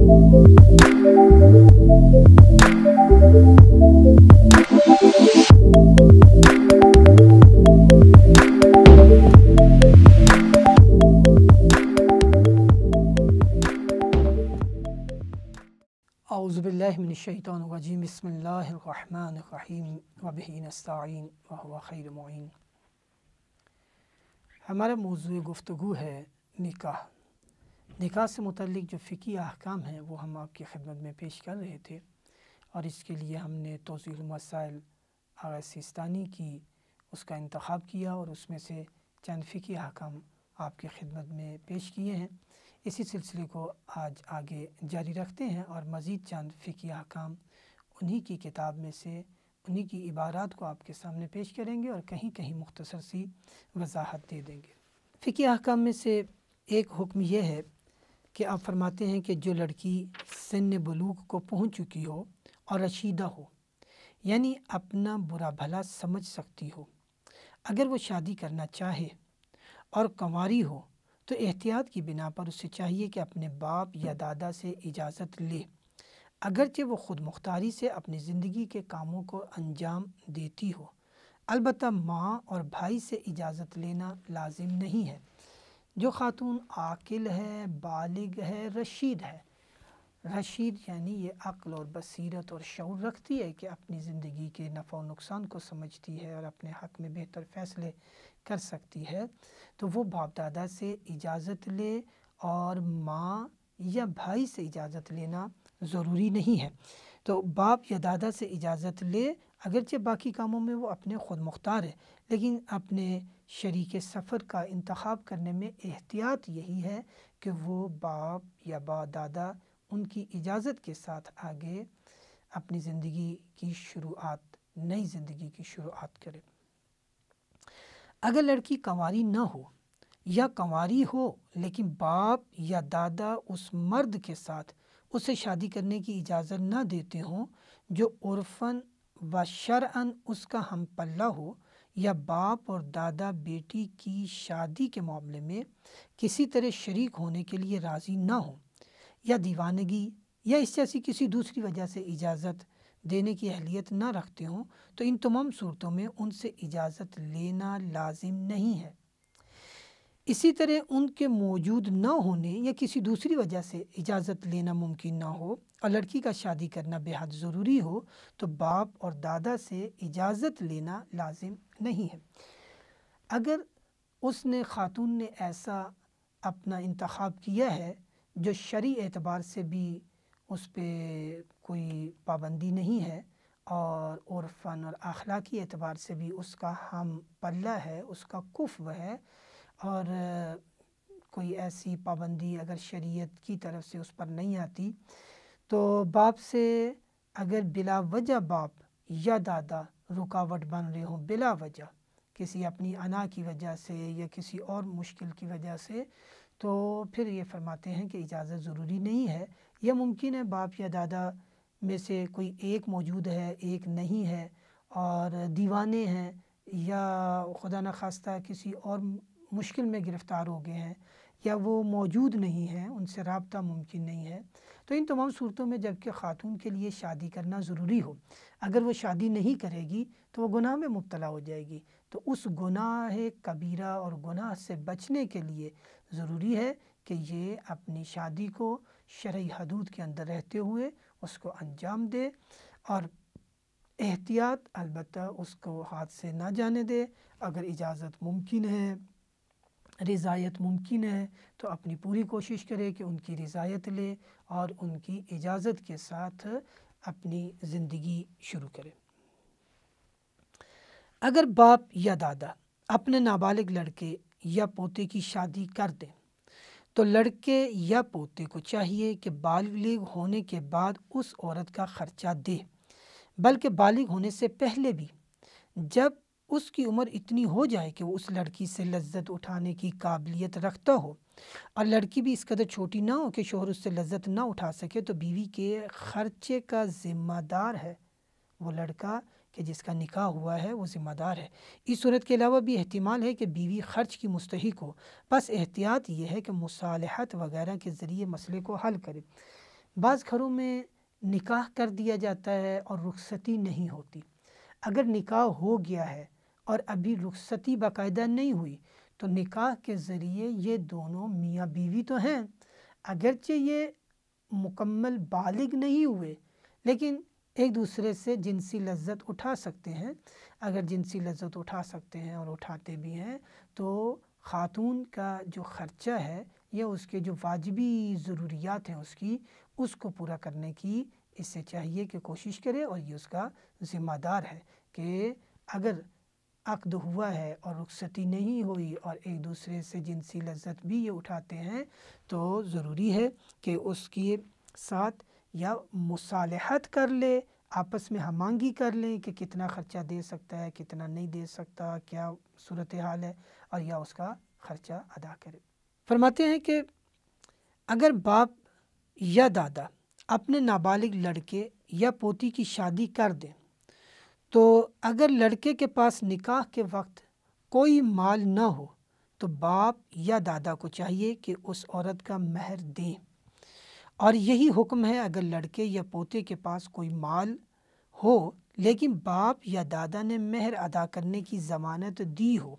اعوذ باللہ من الشیطان الرجیم بسم اللہ الرحمن الرحیم وبہ نستعین وہو خیر معین۔ ہمارا موضوع گفتگو ہے نکاح۔ نکاح سے متعلق جو فقہی احکام ہیں وہ ہم آپ کی خدمت میں پیش کر رہے تھے، اور اس کے لیے ہم نے توضیح المسائل آغا سیستانی کی اس کا انتخاب کیا اور اس میں سے چند فقہی احکام آپ کی خدمت میں پیش کیے ہیں۔ اسی سلسلے کو آج آگے جاری رکھتے ہیں اور مزید چند فقہی احکام انہی کی کتاب میں سے انہی کی عبارات کو آپ کے سامنے پیش کریں گے اور کہیں کہیں مختصر سی وضاحت دے دیں گے۔ فقہی احکام میں سے ایک حکم یہ ہے کہ آپ فرماتے ہیں کہ جو لڑکی سن بلوغ کو پہنچ چکی ہو اور رشیدہ ہو، یعنی اپنا برا بھلا سمجھ سکتی ہو، اگر وہ شادی کرنا چاہے اور کنواری ہو تو احتیاط کی بنا پر اسے چاہیے کہ اپنے باپ یا دادا سے اجازت لے، اگرچہ وہ خود مختاری سے اپنی زندگی کے کاموں کو انجام دیتی ہو۔ البتہ ماں اور بھائی سے اجازت لینا لازم نہیں ہے۔ جو خاتون عاقل ہے، بالغ ہے، رشید ہے، رشید یعنی یہ عقل اور بصیرت اور شعور رکھتی ہے کہ اپنی زندگی کے نفع و نقصان کو سمجھتی ہے اور اپنے حق میں بہتر فیصلے کر سکتی ہے، تو وہ باپ دادا سے اجازت لے، اور ماں یا بھائی سے اجازت لینا ضروری نہیں ہے۔ تو باپ یا دادا سے اجازت لے، اگرچہ باقی کاموں میں وہ اپنے خود مختار ہے، لیکن اپنے شریک سفر کا انتخاب کرنے میں احتیاط یہی ہے کہ وہ باپ یا دادا ان کی اجازت کے ساتھ آگے اپنی زندگی کی شروعات، نئی زندگی کی شروعات کرے۔ اگر لڑکی کنواری نہ ہو یا کنواری ہو لیکن باپ یا دادا اس مرد کے ساتھ اسے شادی کرنے کی اجازت نہ دیتے ہوں جو عرفاً و شرعاً اس کا ہم پلہ ہو، یا باپ اور دادا بیٹی کی شادی کے معاملے میں کسی طرح شریک ہونے کے لیے راضی نہ ہوں، یا دیوانگی یا اس جیسی کسی دوسری وجہ سے اجازت دینے کی اہلیت نہ رکھتے ہوں، تو ان تمام صورتوں میں ان سے اجازت لینا لازم نہیں ہے۔ اسی طرح ان کے موجود نہ ہونے یا کسی دوسری وجہ سے اجازت لینا ممکن نہ ہو اور لڑکی کا شادی کرنا بے حد ضروری ہو تو باپ اور دادا سے اجازت لینا لازم نہیں ہے۔ اگر اس نے خاتون نے ایسا اپنا انتخاب کیا ہے جو شرعی اعتبار سے بھی اس پہ کوئی پابندی نہیں ہے اور عرفاً اور اخلاقی اعتبار سے بھی اس کا ہم پلہ ہے، اس کا کفو ہے، اور کوئی ایسی پابندی اگر شریعت کی طرف سے اس پر نہیں آتی، تو باپ سے اگر بلا وجہ باپ یا دادا رکاوٹ بن رہے ہوں، بلا وجہ کسی اپنی انا کی وجہ سے یا کسی اور مشکل کی وجہ سے، تو پھر یہ فرماتے ہیں کہ اجازت ضروری نہیں ہے۔ یا ممکن ہے باپ یا دادا میں سے کوئی ایک موجود ہے، ایک نہیں ہے، اور دیوانے ہیں یا خدا نخواستہ کسی اور مشکل میں گرفتار ہو گئے ہیں، یا وہ موجود نہیں ہیں، ان سے رابطہ ممکن نہیں ہے، تو ان تمام صورتوں میں جب کہ خاتون کے لیے شادی کرنا ضروری ہو، اگر وہ شادی نہیں کرے گی تو وہ گناہ میں مبتلا ہو جائے گی، تو اس گناہ کبیرہ اور گناہ سے بچنے کے لیے ضروری ہے کہ یہ اپنی شادی کو شرعی حدود کے اندر رہتے ہوئے اس کو انجام دے، اور احتیاط البتہ اس کو ہاتھ سے نہ جانے دے۔ اگر اجازت ممکن ہے، رضایت ممکن ہے، تو اپنی پوری کوشش کرے کہ ان کی رضایت لے اور ان کی اجازت کے ساتھ اپنی زندگی شروع کرے۔ اگر باپ یا دادا اپنے نابالغ لڑکے یا پوتے کی شادی کر دیں تو لڑکے یا پوتے کو چاہیے کہ بالغ ہونے کے بعد اس عورت کا خرچہ دے، بلکہ بالغ ہونے سے پہلے بھی، جب اس کی عمر اتنی ہو جائے کہ وہ اس لڑکی سے لذت اٹھانے کی قابلیت رکھتا ہو، اور لڑکی بھی اس قدر چھوٹی نہ ہو کہ شوہر اس سے لذت نہ اٹھا سکے، تو بیوی کے خرچے کا ذمہ دار ہے وہ لڑکا کہ جس کا نکاح ہوا ہے، وہ ذمہ دار ہے۔ اس صورت کے علاوہ بھی احتمال ہے کہ بیوی خرچ کی مستحق ہو، بس احتیاط یہ ہے کہ مصالحت وغیرہ کے ذریعے مسئلے کو حل کرے۔ بعض گھروں میں نکاح کر دیا جاتا ہے اور رخصتی نہیں ہوتی۔ اگر نکاح ہو گیا ہے اور ابھی رخصتی باقاعدہ نہیں ہوئی تو نکاح کے ذریعے یہ دونوں میاں بیوی تو ہیں، اگرچہ یہ مکمل بالغ نہیں ہوئے لیکن ایک دوسرے سے جنسی لذت اٹھا سکتے ہیں۔ اگر جنسی لذت اٹھا سکتے ہیں اور اٹھاتے بھی ہیں تو خاتون کا جو خرچہ ہے یا اس کے جو واجبی ضروریات ہیں اس کو پورا کرنے کی اس سے چاہیے کہ کوشش کرے، اور یہ اس کا ذمہ دار ہے کہ اگر عقد ہوا ہے اور رخصتی نہیں ہوئی اور ایک دوسرے سے جنسی لذت بھی یہ اٹھاتے ہیں تو ضروری ہے کہ اس کے ساتھ یا مصالحت کر لے، آپس میں ہم آہنگی کر لیں کہ کتنا خرچہ دے سکتا ہے، کتنا نہیں دے سکتا، کیا صورتحال ہے، اور یا اس کا خرچہ ادا کرے۔ فرماتے ہیں کہ اگر باپ یا دادا اپنے نابالغ لڑکے یا پوتی کی شادی کر دیں تو اگر لڑکے کے پاس نکاح کے وقت کوئی مال نہ ہو تو باپ یا دادا کو چاہیے کہ اس عورت کا مہر دیں، اور یہی حکم ہے اگر لڑکے یا پوتے کے پاس کوئی مال ہو لیکن باپ یا دادا نے مہر ادا کرنے کی ضمانت دی ہو،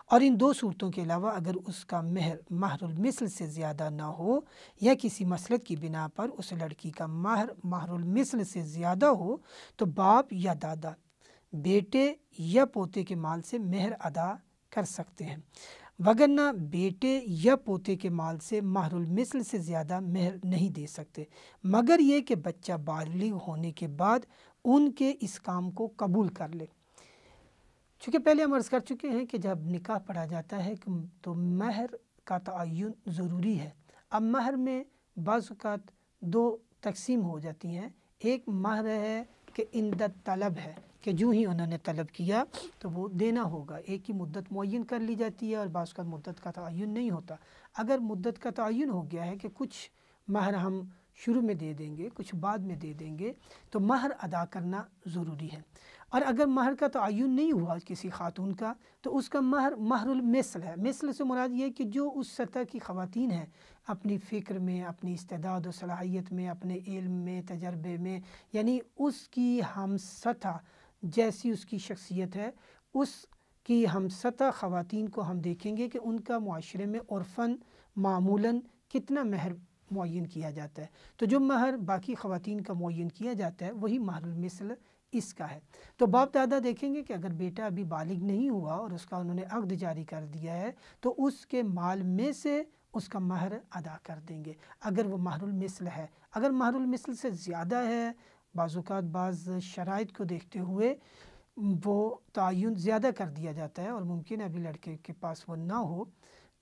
اور ان دو صورتوں کے علاوہ اگر اس کا مہر مہر المثل سے زیادہ نہ ہو یا کسی مصلحت کی بنا پر اس لڑکی کا مہر مہر المثل سے زیادہ ہو تو باپ یا دادا بیٹے یا پوتے کے مال سے مہر ادا کر سکتے ہیں، وگرنہ بیٹے یا پوتے کے مال سے مہر المثل سے زیادہ مہر نہیں دے سکتے، مگر یہ کہ بچہ بالغ ہونے کے بعد ان کے اس کام کو قبول کر لے۔ چونکہ پہلے ہم عرض کر چکے ہیں کہ جب نکاح پڑھا جاتا ہے تو مہر کا تعین ضروری ہے۔ اب مہر میں بعض اوقات دو تقسیم ہو جاتی ہیں، ایک مہر ہے کہ عندت طلب ہے کہ جو ہی انہوں نے طلب کیا تو وہ دینا ہوگا، ایک ہی مدت معین کر لی جاتی ہے اور بعض اوقات مدت کا تعین نہیں ہوتا۔ اگر مدت کا تعین ہو گیا ہے کہ کچھ مہر ہم شروع میں دے دیں گے کچھ بعد میں دے دیں گے تو مہر ادا کرنا ضروری ہے، اور اگر مہر کا تعین نہیں ہوا کسی خاتون کا تو اس کا مہر مہر المثل ہے۔ مثل سے مراد یہ ہے کہ جو اس سطح کی خواتین ہیں اپنی فکر میں، اپنی استعداد و صلاحیت میں، اپنے علم میں، تجربے میں، یعنی اس کی ہم سطح جیسی اس کی شخصیت ہے اس کی ہم سطح خواتین کو ہم دیکھیں گے کہ ان کا معاشرے میں عرفاً معمولاً کتنا مہر معین کیا جاتا ہے، تو جو مہر باقی خواتین کا معین کیا جاتا ہے وہی مہر المثل اس کا ہے۔ تو باپ دادا دیکھیں گے کہ اگر بیٹا ابھی بالغ نہیں ہوا اور اس کا انہوں نے عقد جاری کر دیا ہے تو اس کے مال میں سے اس کا مہر ادا کر دیں گے اگر وہ مہر المثل ہے۔ اگر مہر المثل سے زیادہ ہے، بعض اوقات بعض شرائط کو دیکھتے ہوئے وہ تعین زیادہ کر دیا جاتا ہے اور ممکن ہے ابھی لڑکے کے پاس وہ نہ ہو،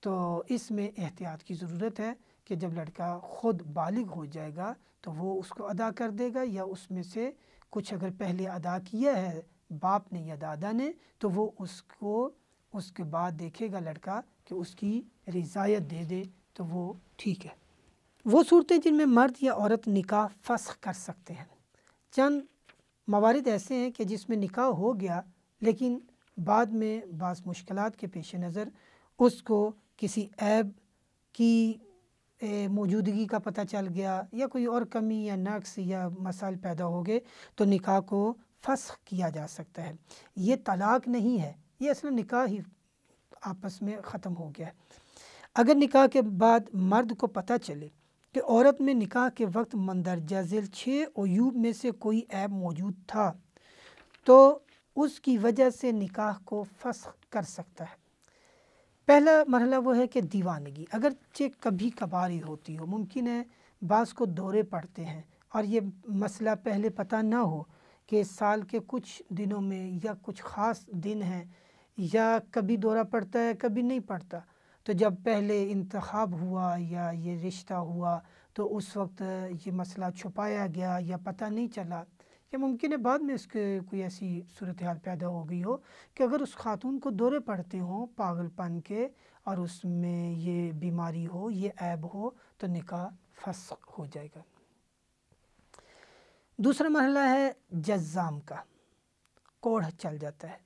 تو اس میں احتیاط کی ضرورت ہے کہ جب لڑکا خود بالغ ہو جائے گا تو وہ اس کو ادا کر دے گا، یا اس میں سے کچھ اگر پہلے ادا کیا ہے باپ نے یا دادا نے تو وہ اس کے بعد دیکھے گا لڑکا کہ اس کی رضایت دے دے تو وہ ٹھیک ہے۔ وہ صورتیں جن میں مرد یا عورت نکاح فسخ کر سکتے ہیں، چند موارد ایسے ہیں کہ جس میں نکاح ہو گیا لیکن بعد میں بعض مشکلات کے پیش نظر اس کو کسی عیب کی موجودگی کا پتہ چل گیا یا کوئی اور کمی یا نقص یا مسائل پیدا ہو گئے تو نکاح کو فسخ کیا جا سکتا ہے۔ یہ طلاق نہیں ہے، یہ اصل نکاح ہی آپس میں ختم ہو گیا ہے۔ اگر نکاح کے بعد مرد کو پتہ چلے کہ عورت میں نکاح کے وقت مندرجہ ذیل 6 عیوب میں سے کوئی عیب موجود تھا تو اس کی وجہ سے نکاح کو فسخ کر سکتا ہے۔ پہلا مرحلہ وہ ہے کہ دیوانگی، اگرچہ کبھی کبھار ہی ہوتی ہو، ممکن ہے بعض کو دورے پڑتے ہیں اور یہ مسئلہ پہلے پتہ نہ ہو کہ سال کے کچھ دنوں میں یا کچھ خاص دن ہیں یا کبھی دورہ پڑتا ہے کبھی نہیں پڑتا، تو جب پہلے انتخاب ہوا یا یہ رشتہ ہوا تو اس وقت یہ مسئلہ چھپایا گیا یا پتہ نہیں چلا، یا ممکن ہے بعد میں اس کے کوئی ایسی صورتحال پیدا ہو گئی ہو کہ اگر اس خاتون کو دورے پڑتے ہوں پاگل پن کے اور اس میں یہ بیماری ہو، یہ عیب ہو، تو نکاح فسخ ہو جائے گا۔ دوسرا مرحلہ ہے جذام کا، کوڑھ چل جاتا ہے۔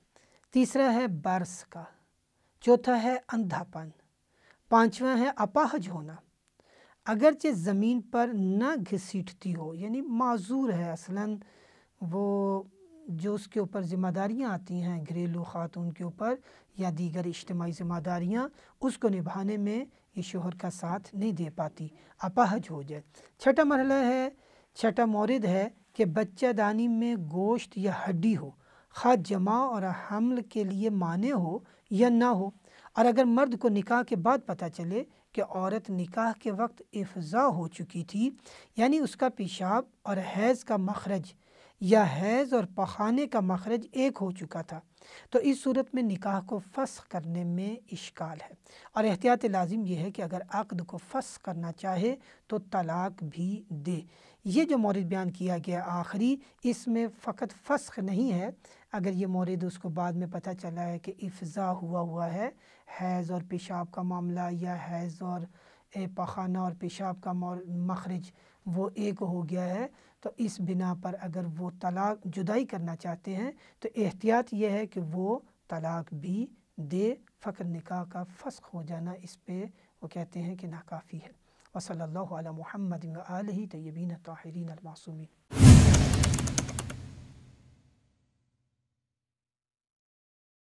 تیسرا ہے برس کا، چوتھا ہے اندھا پن، پانچواں ہے اپاہج ہونا، اگرچہ زمین پر نہ گھسیٹتی ہو، یعنی معذور ہے اصلاً، وہ جو اس کے اوپر ذمہ داریاں آتی ہیں گھریلو خاتون کے اوپر یا دیگر اجتماعی ذمہ داریاں، اس کو نبھانے میں یہ شوہر کا ساتھ نہیں دے پاتی، اپاہج ہو جائے۔ چھٹا مرحلہ ہے، چھٹا مورد ہے کہ بچہ دانی میں گوشت یا ہڈی ہو، خواہ جماع اور حمل کے لیے مانع ہو یا نہ ہو، اور اگر مرد کو نکاح کے بعد پتہ چلے کہ عورت نکاح کے وقت افضا ہو چکی تھی، یعنی اس کا پیشاب اور حیض کا مخرج یا حیض اور پخانے کا مخرج ایک ہو چکا تھا، تو اس صورت میں نکاح کو فسخ کرنے میں اشکال ہے، اور احتیاط لازم یہ ہے کہ اگر عقد کو فسخ کرنا چاہے تو طلاق بھی دے۔ یہ جو مورد بیان کیا گیا آخری، اس میں فقط فسخ نہیں ہے، اگر یہ مورد اس کو بعد میں پتہ چلا ہے کہ افضا ہوا ہے، حیض اور پیشاب کا معاملہ یا حیض اور پخانہ اور پیشاب کا مخرج وہ ایک ہو گیا ہے، تو اس بنا پر اگر وہ طلاق جدائی کرنا چاہتے ہیں تو احتیاط یہ ہے کہ وہ طلاق بھی دے، فقط نکاح کا فسخ ہو جانا اس پہ وہ کہتے ہیں کہ ناکافی ہے۔ وصلی اللہ علی محمد و آلہ طیبین الطاہرین المعصومین۔